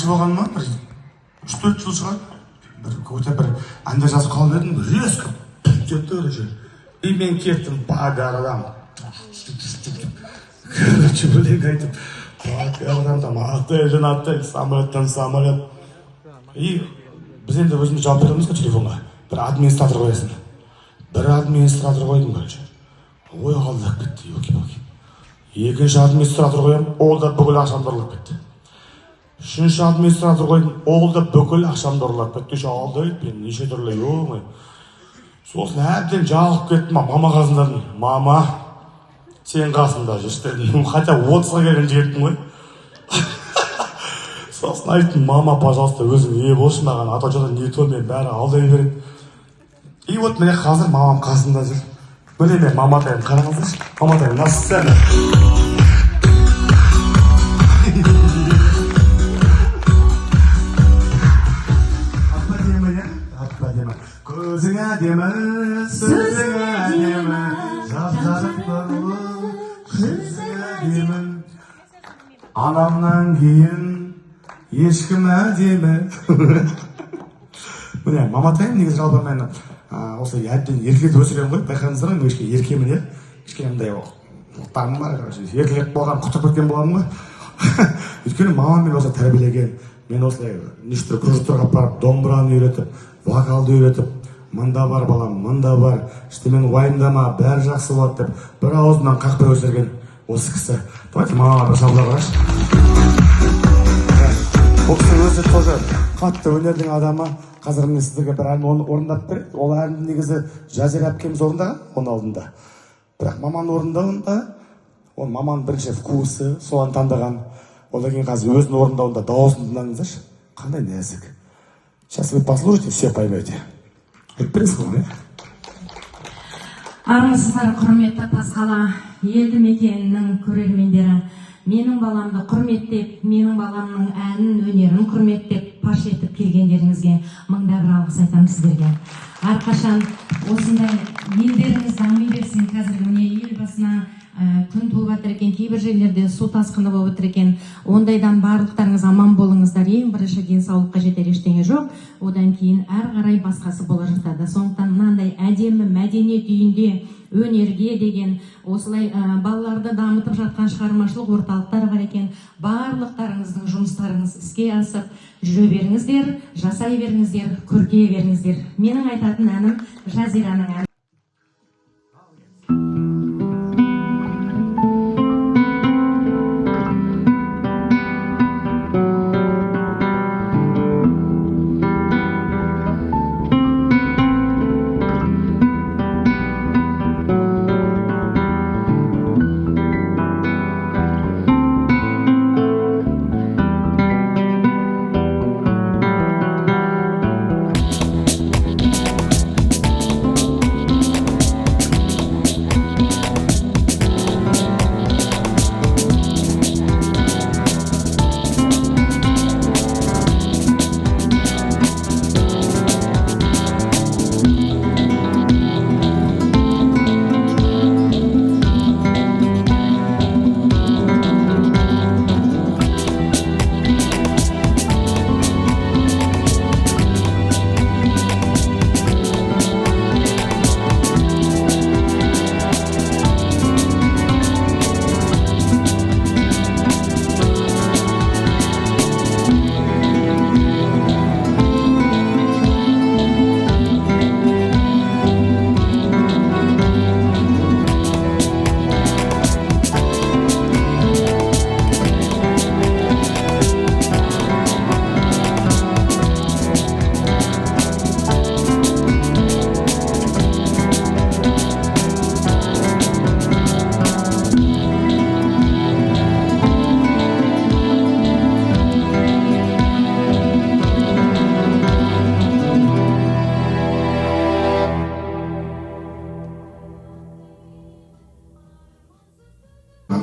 болған ма, бір 3-4 жыл шығар, көте бір әнде жазып қалып едім, резко жетті өлеше. И мен кеттім, бағарадан. Короче, бөлек айтып, бағарадан отель, самолеттен самолет. И біз енді өзіміз жауап береміз қа телефонға. Бір администратор қоясың. Бір администратор қойдым, короче. Ой, алдап кетті, өке-өке. Екінші администратор қоям, ол да бүкіл ақшамды ұрлап кетті. Үшінші администратор қойдым, ол да бүкіл ақшамды ұрлап кетті. Алды, мен неше түрлі ең. Сосын әбден жалып кеттім, мама қасындадым. Мама, сен қасында жүрсің. Хотя 30-ға келген жігеттім ғой. Сосын айттым, мама, пожалуйста, өзің не болшы маған, а то жода не то мен бәрі алдай береді. И вот міне қазір мамам қасында жүр. Міне мен маматайым, қараңыздаршы. Маматайым, насылсың? Көзің әдемі, сөзің әдемі, жап-жарық нұрлы, жүзің әдемі. Анамнан кейін ешкім әдемі. Міне, маматайым негізі жалпы мен осы әбден еркелетіп өсірем ғой, байқаңыздар ғой, ешке еркемін е. Кішкенемдай мұқтарым бар, еркелеп болған, құтырып кеткен болғаным ғой. Өйткені мамам мен осы тәрбиелеген, мен осылай неше түрлі кружоктерға апарып, домбыраны үйретіп, вокалды үйретіп, мында бар балам, мында бар, мен уайымдама, бәрі жақсы болады деп, бір ауызынан қақпай өсірген осы кісі. Давайте мамаға бір шабыла қарашы. Бұл кісі өзі тоже қатты өнердің адамы. Қазір міне сіздерге бір ән орындап береді. Ол әнді негізі Жазира әпкеміз орындаған, оның алдында. Бірақ маманың орындауында, ол маманың бірінші вкусы, соған таңдаған. Одан кейін қазір өзінің орындауында дауысын тыңдаңыздаршы. Қандай нәзік. Сейчас вы послушайте, все поймете. Өтпіресің, Армысыздар, құрметті Тасқала елді мекенінің көрермендері. Менің баламды құрметтеп, менің баламның әнін, өнерін құрметтеп, паш етіп келгендеріңізге мыңда бір алғыс айтамын сіздерге. Әрқашан осындай елдеріңіз дами берсін. Қазір міне ел басына күн туып жатыр екен, кейбір жерлерде су тасқыны болып жатыр екен. Ондайдан барлықтарыңыз аман болыңыздар. Ең бірінші денсаулыққа жетер ештеңе жоқ. Одан кейін әр қарай басқасы бола жатады. Сондықтан мынандай әдемі мәдениет үйінде өнерге деген осылай балаларды дамытып жатқан шығармашылық орталықтар бар екен. Барлықтарыңыздың жұмыстарыңыз іске асып жүре беріңіздер, жасай беріңіздер, көркейе беріңіздер. Менің айтатын әнім Жазираның әні.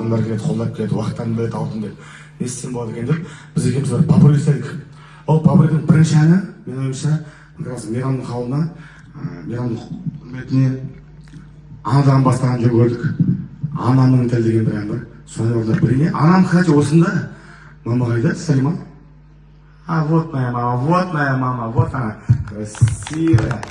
адамдар келеді, қолдап келеді, уақыттарын бөледі, алтын деп. Не істесем болады екен деп, біз екеуміз бір папырик істедік. Ол папыригтің бірінші әні, менің ойымша, мейрамның қауымына, мейрамның құрметіне анадан бастаған жүр көрдік. Анамның тілі деген бір ән бар. Соны орындап берейін. Анам, кстати, осында. Мама қайда? Сәлима. А вот моя мама, вот она, красивая.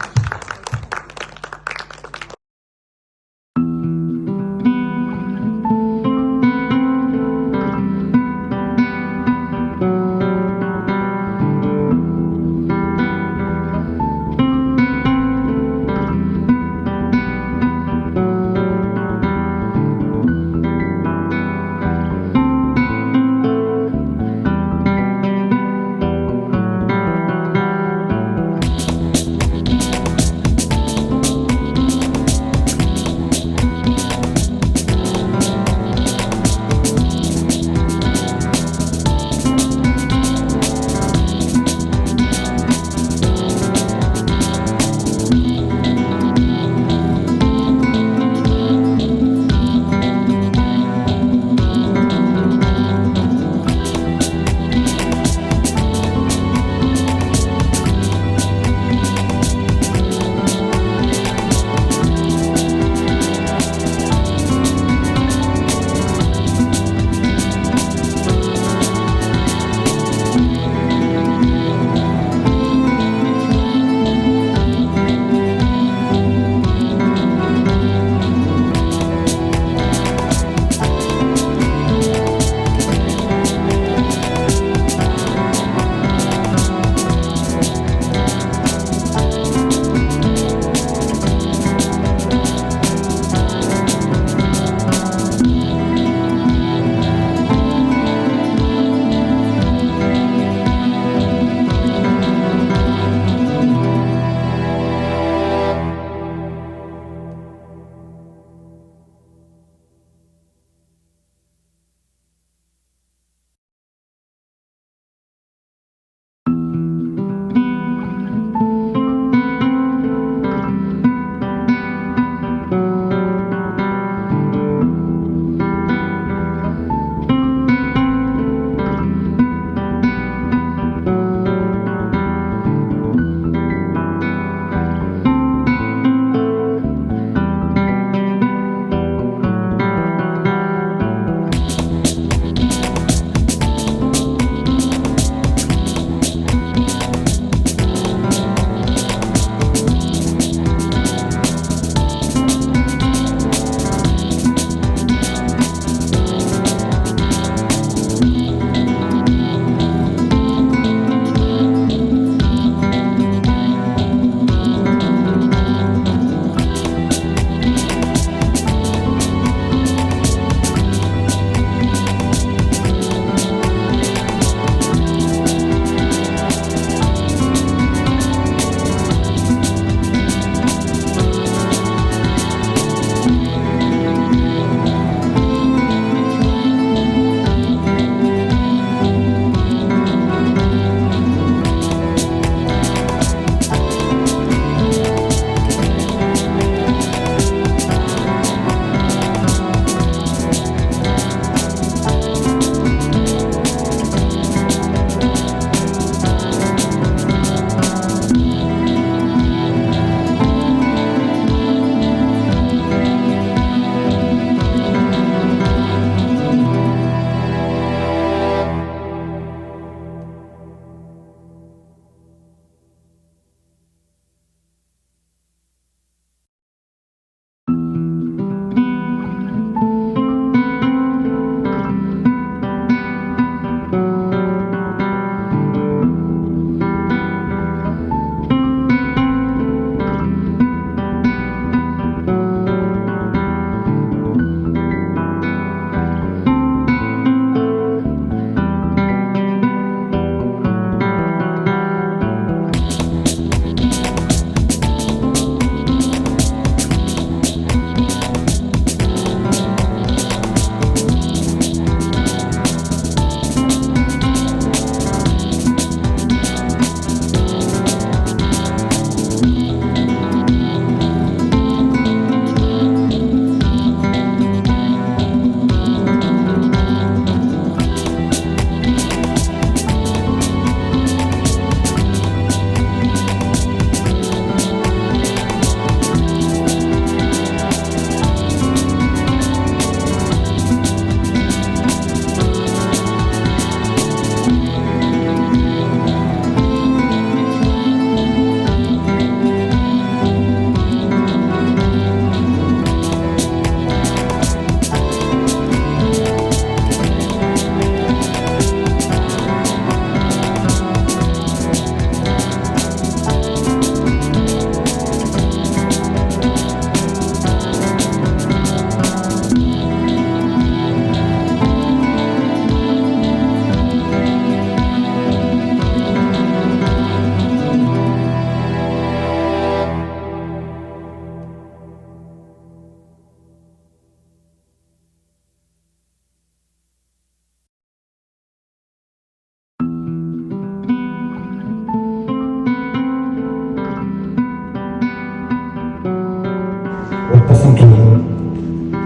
астын туған,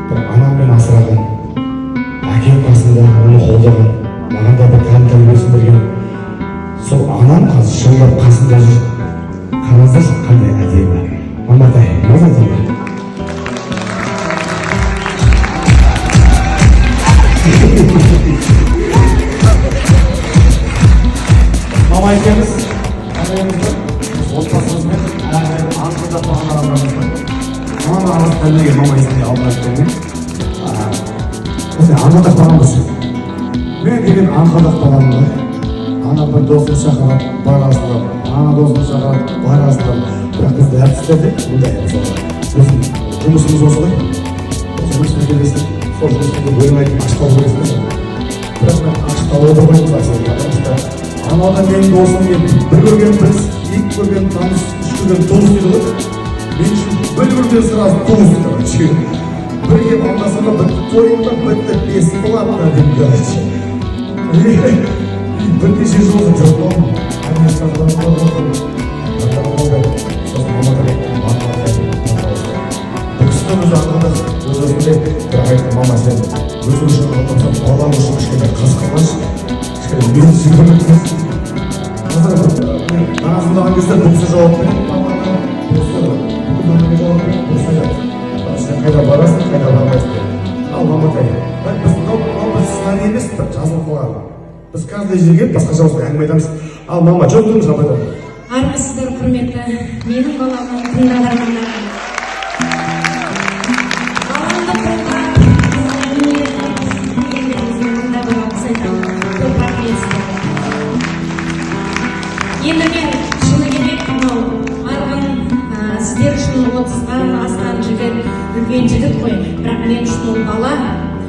бір анаммен асыраған, әкем қасында оны қолдаған, маған да бір тәлім тәрбиесін берген. Сол анам қазір шындап қасында жүр. Қараңыздаршы қандай әдемі. Маматай, маза тиді. Мама екеуміз, отбасымызбен әрдайым аңқылдап баған адамдарымызбен. Мама арыз тәлімдеген мама есінде алдыра өткенмен. Осылай аңқылдап бағанбыз. Мен деген аңқылдап бағанмын. Ана бір досын шақырып, барасылап, ана досын шақырып, барасылап. Бірақ бізді әртістерде, мұндай мысалы. Біздің жұмысымыз осылай. Осы жұмысымыз келесін, сол жұмысымызды бөлмейтін ашқау көресін. Бірақ мен ашқау отырмаймыз асылында. Анада менің досым, мен бір көрген біз, екі көрген таныс, үш көрген туыс дейді ғой. Мен үшін бір көрген сразу туыс дейді. Бірге аңдасыға бітті тойында бітті бес қылатына дейді. Бірнеше жылғы жүрдім. Түркістан өзі аңғырды. Өз-өзінде бір айтты, мама сен өзің үшін қалдымсан, балаң үшін кішкене қыз қылмашы. Кішкене мен сүйгімекпіз. Қазір намазындаған кезде бұқсы жауап береді. Бұқсы жауап береді. Сен қайда барасың, қайда бармайсың. Ал маматай, біз сценарий емес, жазылып қалған. Біз каждый жерге басқа жауызбен әңгіме айтамыз. Ал мама, жоқ тұрмыз апайдан. Армысыздар құрметті менің баламның тыңдармандары. Баламды қолдап, еліміздің бір алғыс айтамын. Көп рахмет сіздерге. Енді мен шыны керек мынау Арғын сіздер үшін 30-ға асқан жігіт, үлкен жігіт қой. Бірақ мен үшін ол бала.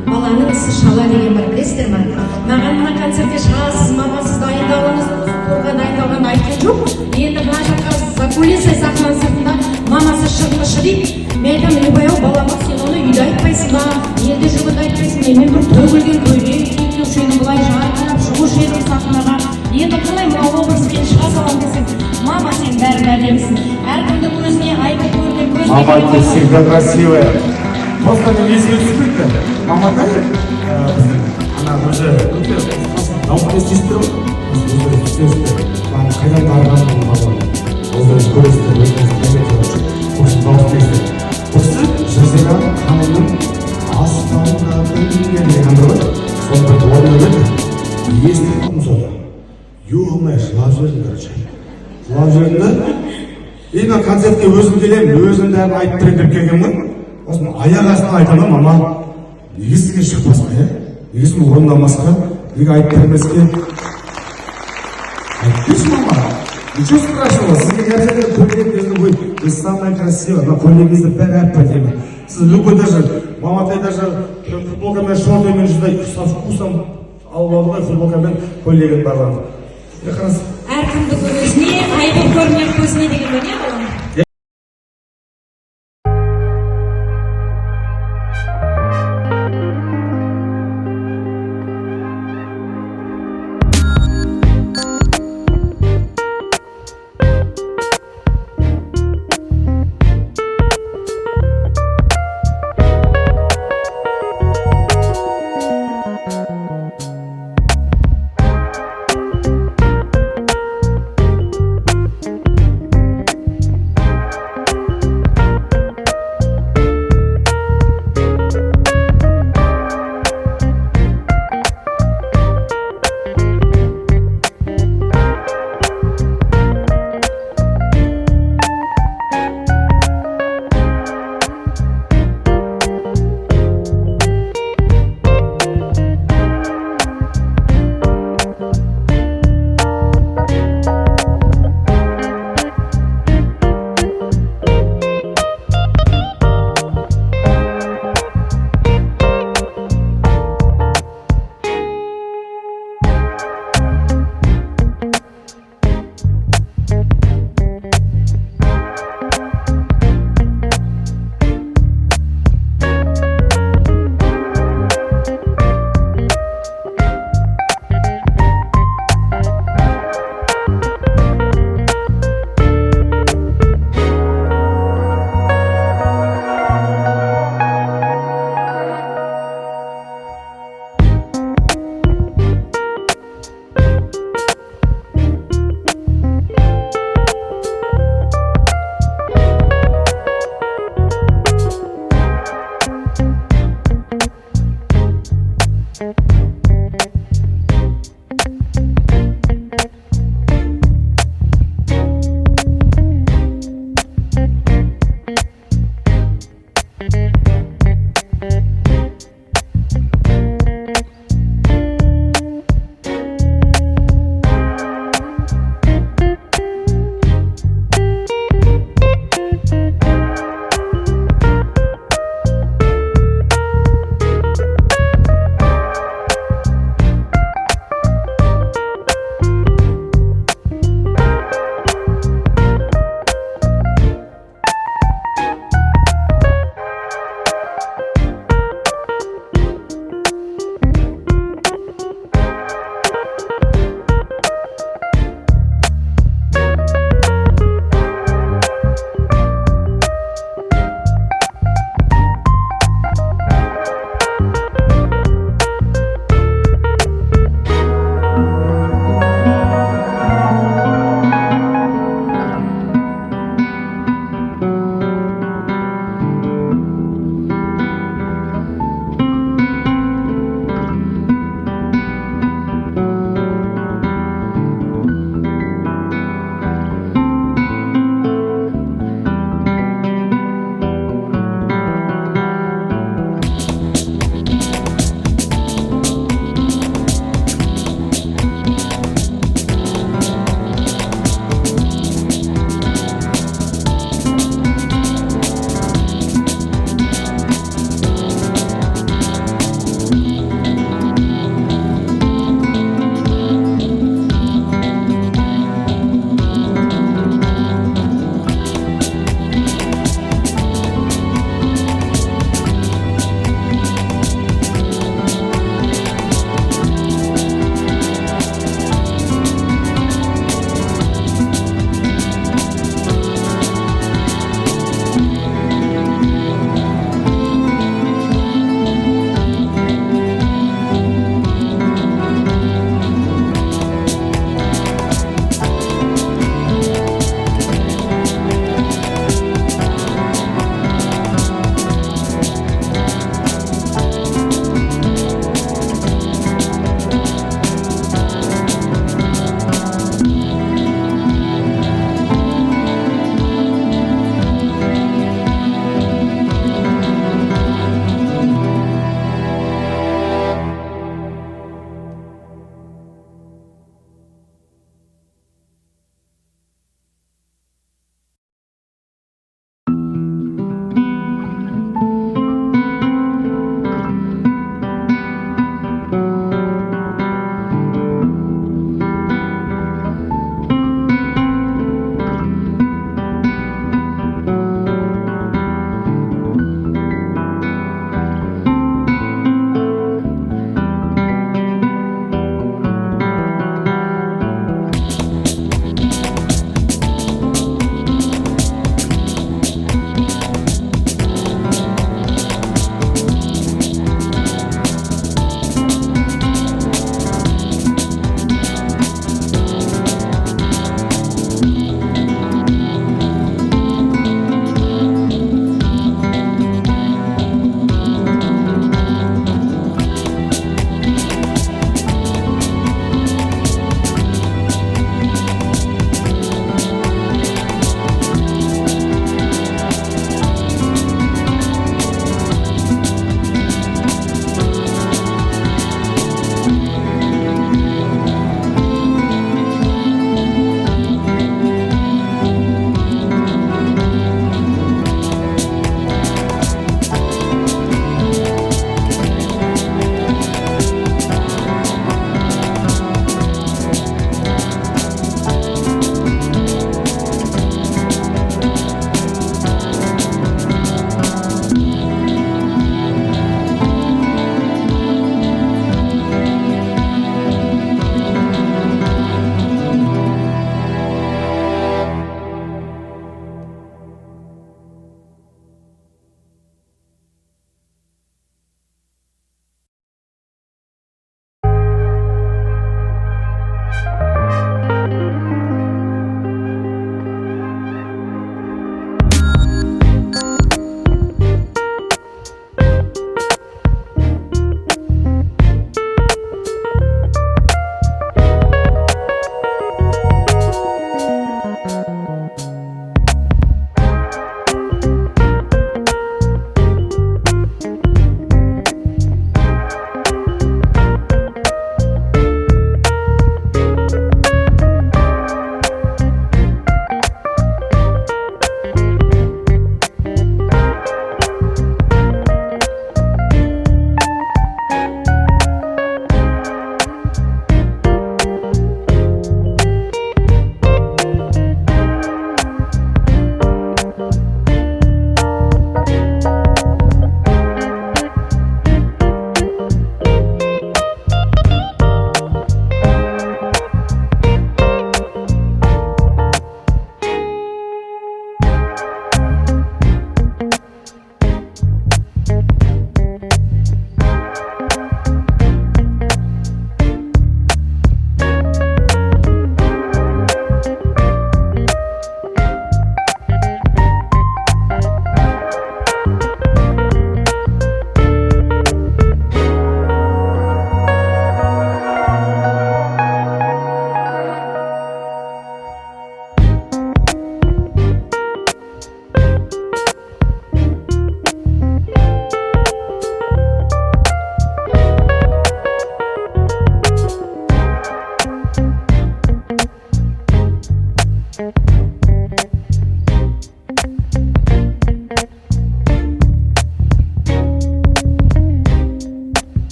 Баланың ісі шала деген бар, білесіздер ме? Маған мына концертке шығасыз, мамасыз дайындалыңыз, қорға дайындалған айтқан жоқ. Енді мына жаққа закулисай сахнаның сыртында мамасы шығыңызшы дейді. Мен айтамын, ойбай-ау балама, сен оны үйде айтпайсың ба, елде жүргенде айтпайсың ба? Мен бір төгілген көйлек киіп едім, былай жарқырап шығушы едім сахнаға. Енді қалай мына образбен шыға саламын десем, мама сен бәрін әдемісің. Әркімдің өзіне айтып көрген көзбен. Мама, ты всегда красивая. Просто мен есіме түспейді. Маматай, ана өзі дауыс естістір ғой. Өздері түсесіздер. Қайдан тарғанын мамам. Өздері көресіздер, өздері кәметер. Осы дауыс естір. Осы Жазира ханымның аспанда білген деген әмір ғой. Соны бір дуаны өледі. Естіп қалдым соны. Ё-мо, жылап жібердім, короче. Жылап жібердім да. Енді концертке өзім келемін, өзім дәрін айтып берем деп келгенмін ғой. Осыны аяқ астынан айтамын, мама, неге сізге шықпасқа, неге сізге орындамасқа, неге айтып бермеске? Айтпейсің, мама, ничего страшного, сізге әр жерде көйлек кезінде, ой, вы самая красивая, мына көйлегіңізді бәрі әп-әдемі. Сіз любой даже, маматай даже футболкамен, шортымен жүздай вкусом алып алды ғой, футболкамен көйлегін барланды. Қараңыз. Әркімді өзіне, айбын көрмек көзіне деген бе не балам?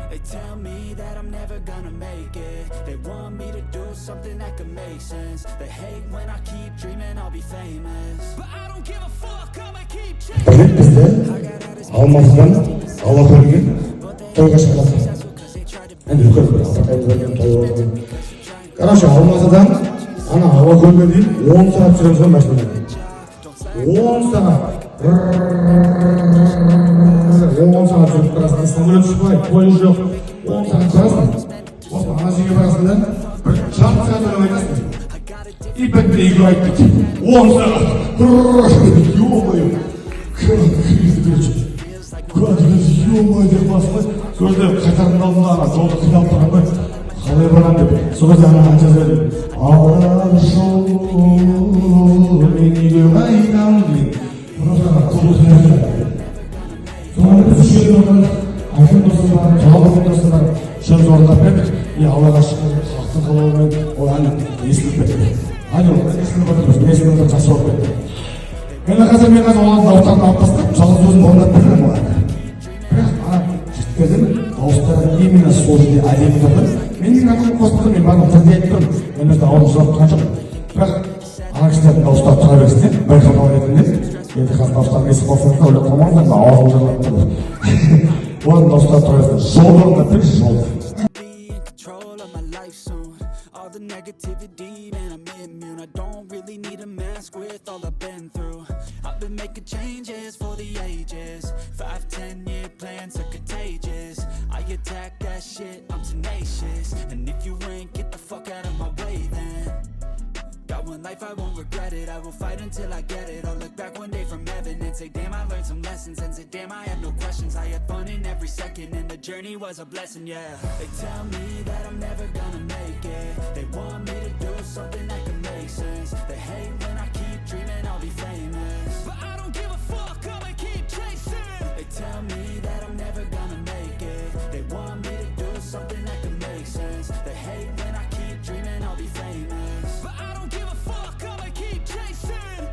They tell me that I'm never gonna make it. They want me to do something that could make sense. They hate when I keep dreaming I'll be famous, but I don't give a fuck, I'ma keep Білек бізде Алматыдан Алла көрген тойға шығады. Енді үлкен бір апатайымыз берген той болды. Короче, Алматыдан ана Алла көлге дейін 10 сағат жүреміз ғой машинамен. 10 сағат. 10 сағат жүріп тұрасың, самолет ұшпайды, пойыз жоқ. 10 сағат тұрасың. Осы ана жерге барасың да бір жарты сағат өлең айтасың. И бітті үйге айтып кет. 10 сағат. Ё-моё. Ё-моё деп басылмай, сол жерде қайтардың алдында ана жолды қиналып тұрғанда қалай барам деп, сол кезде ана жаза бердім. Алар жол мен үйге қайтам деген. Просто ана құлы қиналып. Соны біз үшеуін орындап, айқын досым бар, жалғыз досым бар, үшеуміз орындап бердік. И Аллаға шүкір, халықтың қалауымен ол ән естіліп кетті. Әне ол естіліп отырмыз, естіліп отырып жақсы болып кетті. Мен қазір олардың дауыстарын алып тастап, жалғыз өзім орындап бердім олар. Бірақ ана жігіттердің дауыстары именно сол жерде әдемі тұрды. Мен микрофон қосып тұрмын, мен барлығын түрде айтып тұрмын. Мен өзі ауылым жылап тұрған жоқпын. Бірақ ана кісілердің дауыстары тұра берсін, байқамау ретінде. Енді қазір дауыстарын естіп қалсаңыздар, ойлап қалмаңыздар, аузым жырлап тұрды. Олардың дауыстары тұра берсін, жол орындап берші, жол. All the negativity, man, I'm immune. I don't really need a mask with all I've been through. I've been making changes for the ages. 5-10 year plans are contagious. I attack that shit, I'm tenacious. And if you ain't, get the fuck out of my way then. Got one life, I won't regret it. I will fight until I get it. I'll look back one day from heaven and say, damn, I learned some lessons. And say, damn, I had no questions. I had fun in every second, and the journey was a blessing, yeah. They tell me that I'm never gonna make it. They want me to do something that can make sense. They hate when I keep dreaming I'll be famous, but I don't give a fuck, I'ma keep chasing. They tell me that I'm never gonna make it. They want me to do something that can make sense. They hate when I keep dreaming I'll be famous, but I don't give a fuck, I'ma keep chasing.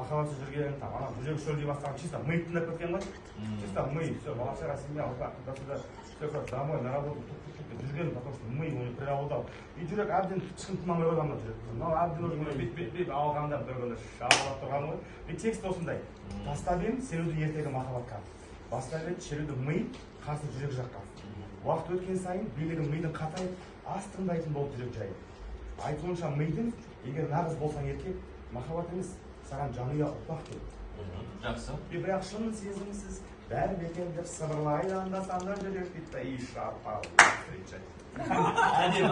махаббатсыз жүрген, ана жүрек шөлдей бастаған, чисто мы тыңдап кеткен ғой. Чисто мы, все, бала-шаға семья, туда-сюда, все как домой, на работу, жүрген, потому что мы его приобладал. И жүрек әбден шын тыңдамай қойған мына жүрек. Мынау әбден уже бет-бет алғанда бір күні шабылап тұрған ғой. И текст осындай. Бастап едім шеруді ертегі махаббатқа. Бастап едім шеруді мы, қарсы жүрек жаққа. Уақыт өткен сайын билігі мидың қатайып, аз тыңдайтын болып жүрек жайы. Айтуынша мидың, егер нағыз болсаң еркек, махаббат емес, саған жанұя ұрпақ керек. Жақсы. Бірақ шын сезімсіз, бәрі бекер деп сыбырлайды анда-санда жүрек дейді, и шарпал. Әдемі,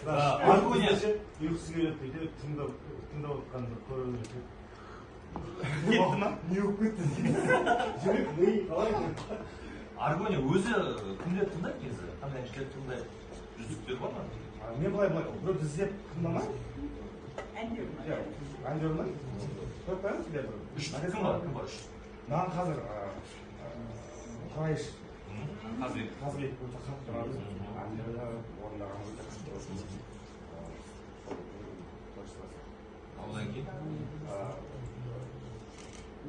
Аргоня. Ұйқысы келеді дейді, тыңдап отқан бір көрінеді. Кетті ма? Не болып кетті? Жүрек ми қалай? Аргоня өзі кімдер тыңдайды кезі? Қандай әншілер тыңдайды? Жүздіктер бар ма? Мен былай біреуді іздеп тыңдамай. Әндер ма? Көп қайын сіздер бір? Үш. Кім бар? Маған қазір Құрайш. Қазбек өте қатты ұнады. Әндері орындаған өте қатты. Одан кейін?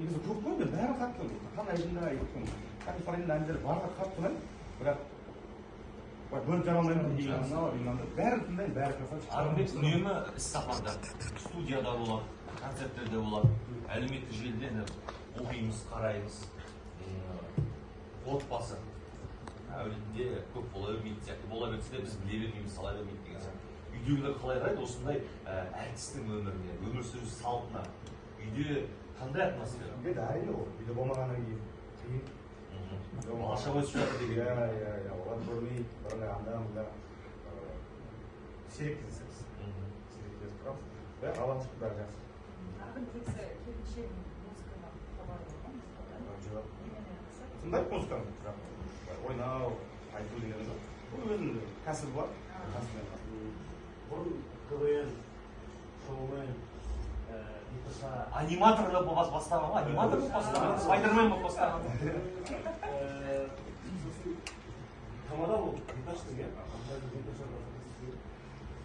негізі көп қой мен бәрі қатты қандай айдында айттым калифорнияда әндері барлығы қатты ұнайды бірақ бөліп жара алмаймын деген мынау бәрін тыңдаймын бәрі красавчик. Аргонбек үнемі іс сапарда студияда болады, концерттерде болады, әлеуметтік желіде оқимыз, қараймыз, отбасы әулетінде көп бола бермейді сияқты, бола берсе де біз біле бермейміз, сала бермейді деген сияқты. Үйдегілер қалай қарайды осындай әртістің өміріне, өмір сүру салтына? Үйде қандай атмосфера? Үйде әрине ол, үйде болмағаннан кейін қиын. Алша өтіп жатыр деген. Олар көрмей, бірыңғай анда-мында сирек кездесеміз. Сирек кездесіп тұрамыз. Бірақ алаң шықты бәрі жақсы. Аргонтексе келіншек музыкаға хабарлы ма? Жоқ. Тыңдайды музыканы, бірақ ойнау, айту деген жоқ. Бұл өзінің кәсібі бар. Бұрын КВН, шоумен, Аниматорлы болып бастаған ғой, аниматор болып бастаған, спайдермен болып бастаған. тамада ол гиташты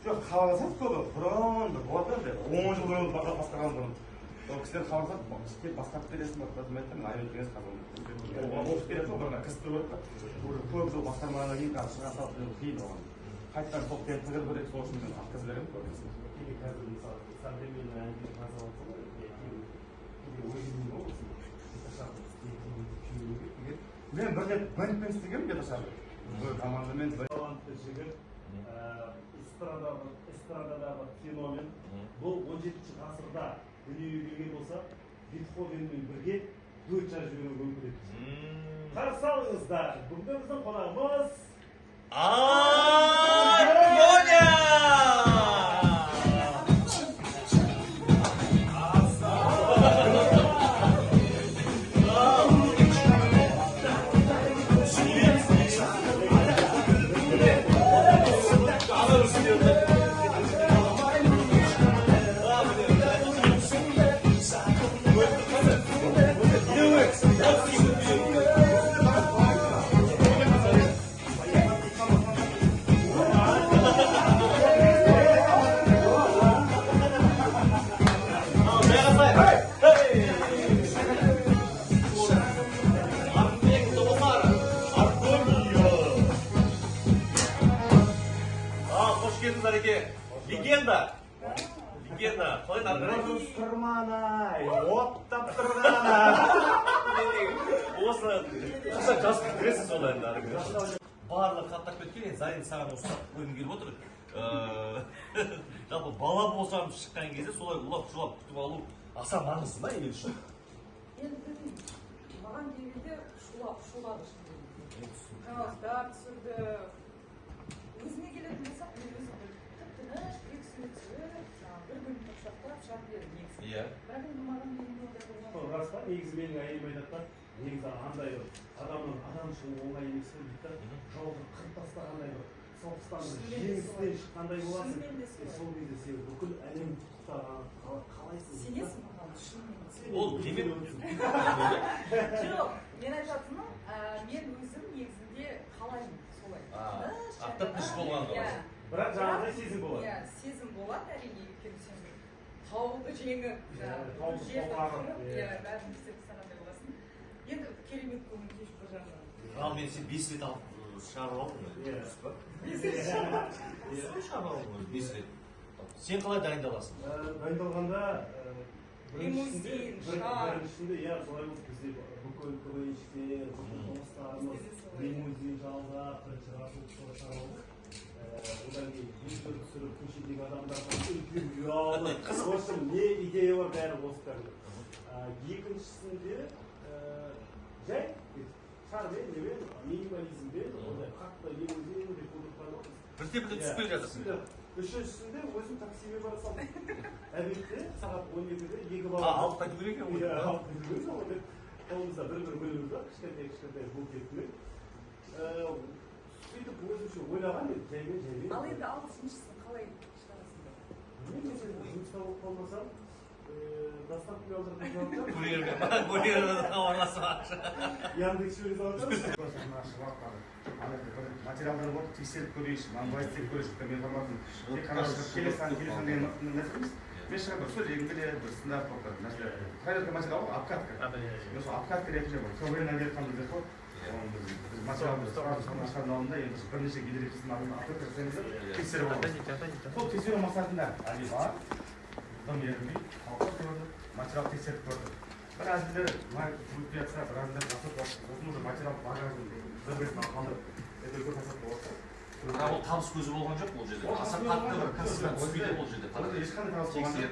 жоқ, хабарласады көбі, бұрын бір болады енді, 10 жыл бұрын басқарған бұрын. Ол кісілер хабарласады, келіп басқарып бересің ба, мен айтамын, айып емес қазір. Оқып береді ғой, бұрын кірісіп көреді ғой. Көп жыл басқармағаннан кейін қазір шыға салып қиын оған. Қайтадан сол келіп тығыр көреді, сол үшін мен отказ беремін көбінесе. қазір мысалы современный әндер қазір мен бір рет бэндпен істегенмін где-то командамен. талантты жігіт, эстрададағы феномен. Бұл 17 ғасырда дүниеге келген болса, Бетховенмен бірге дуэт жазып жіберуге мүмкін еді. Қарсы алыңыздар, бүгінгі біздің қонағымыз Аргоня! Легенда, қалай нарқырай? Тұрман-ай, оттап тұрған-ай. Осы қыса жазып кіресіз ол әнді арғы. Барлық қаттап кеткен, Зарин саған ұстап қойын келіп отыр. Жалпы бала болсам шыққан кезде солай ұлап-шулап күтіп алу аса маңызды ма ел үшін? Енді білмеймін, маған келгенде шулады шынымен. Жаңалықтар түсірді. Өзіме келетін болсақ, мен өзім тып-тыныш, бір суретші, бір күн құшақтап шығарып бердім негізі. Бірақ енді маған келгенде ондай болмады. рас па, негізі менің әйелім айтады да, негізі андай адамның адам шығу оңай емес қой дейді, жауды қырып тастағандай бір соғыстан жеңістен шыққандай боласың. Сол кезде сен бүкіл әлем құттықтаған қалайсың? Сенесің маған шынымен. Ол демек Жоқ, мен айтатыным, мен өзім негізінде қалаймын солай. ақтап күш болған қалай. Бірақ жаңағыдай сезім болады. Сезім болады әрине, өйткені сен тауды жеңіп тауды жерді қорғап, қырып бәрін істеп тастағандай боласың. Енді керемет көңіл кеш бір жағынан. Ал мен сен 5 рет алып шығарып алдың ғой. Дұрыс па? 5 рет шығарып алдың. Шығарып алдың ғой 5 рет. Сен қалай дайындаласың? Дайындалғанда Лимузин, шар. біріншінде солай болды бізде бүкіл КВНщиктер, бүкіл достарымыз лимузин жалдап, бірінші расылып шығарып одан кейін видео түсіріп көшедегі адамдарға үлкен ұялы. В общем, не идея бар бәрі осыдан. Екіншісінде жай шармен, немен, минимализммен, ондай қатты лимузин деп қудыртпаны. Бірте-бірте түспей жатырсың. Үшіншісінде өзім таксимен бара салдым. Әбетте сағат 12-де екі бала. Алып қайту керек екен ғой. Алып қайту керек екен ғой. Қолымызда бір-бір гүліміз бар, кішкентай букетімен. Сөйтіп өзімше ойлаған едім, жаймен. Ал енді алтыншысын қалай шығарасыңдар? Мен жұмыста болып қалмасам, доставкамен алдырып Курьермен хабарласып Яндекс жібере салып материалдар болды, тексеріп көрейінші, маңбайды тек көрейінші, мен форматын тек қана келесен деген нәрсеміз. Мен шығып бір сөйлегім келеді, бір стендап болып қайырғы материал ғой, обкатка. Мен сол обкатка ретінде бір КВН-нен келіп біз материалымыз шығармашылығының алдында енді бірнеше гидрофиздің алдында тексеріп аламыз. Сол тексеру мақсатында әлі бар, дым ерінбей, халыққа көрді, материал тексеріп көрді. Bir azizler өтпей жатса, бір азизler жасап осының уже материал багажын бір-бірін қалдырып, өтелгі жасап болса. Бірақ ол табыс көзі болған жоқ ол жерде. Аса қатты бір кірісімен түспейді ол жерде. Ешқандай табыс болған жоқ.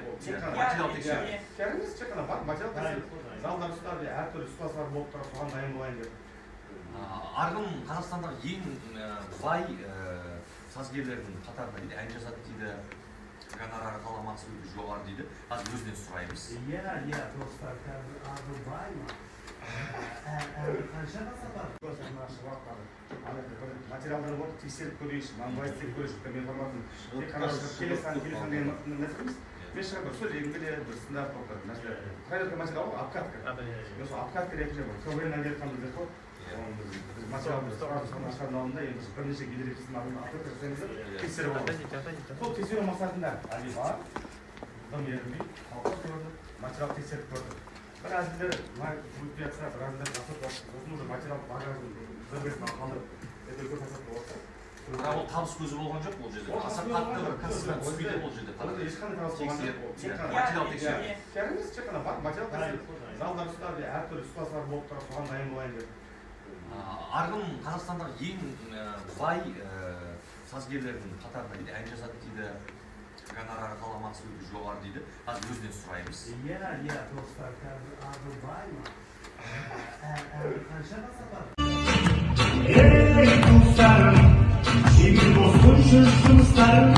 Материал тексеру. Кәріміз тек қана бар, материал тексеру. Залдар ұстап, әртүрлі ұстаздар болып тұрып, соған дайын болайын деп. Арғын Қазақстандағы ең бай сазгерлердің қатарында дейді, ән жазады дейді, гонорары қаламақысы өте жоғары дейді. Қазір өзінен сұраймыз. Достар, қазір Аргон бай ма? Әлі қанша жасалар? Материалдар болды, тексеріп көрейінші, маңбайды тек көрейінші, мен форматын тек қана келесен деген нәрсеміз. Мен шығып бір сөйлегім келеді, бір стендап болып қайырғы материал ғой, обкатка. Мен сол обкатка ретінде бір КВН-нен келіп қой. Biz materiyalımız шығармашылығының алдында енді бірнеше гидрофиздің алдында тексеріп аламыз. Сол тексеру мақсатында әлі бар, дым ерінбей, халыққа көрді, материал тексеріп көрді. Bir azizler өтпей жатса, бір азизler жасап осының уже материал багажын бір-бірін қалдырып, өтелгі жасап болса. Бірақ ол табыс көзі болған жоқ ол жерде. Аса қатты бір кірісімен түспейді ол жерде. Ешқандай табыс болған жоқ. Материал тексеру. Кәріміз тек қана бар, материал тексеру. Залдар ұстап, әртүрлі ұстаздар болып тұрып, соған дайын болайын деп. Арғын Қазақстандағы ең бай сазгерлердің қатарында дейді, ән жазады дейді, гонорары қаламақысы өте жоғары дейді. Қазір өзінен сұраймыз. Достар, қазір Аргон бай ма? Әлі қанша жасалар? Достарым, сенің достың жүрсіңіздерім,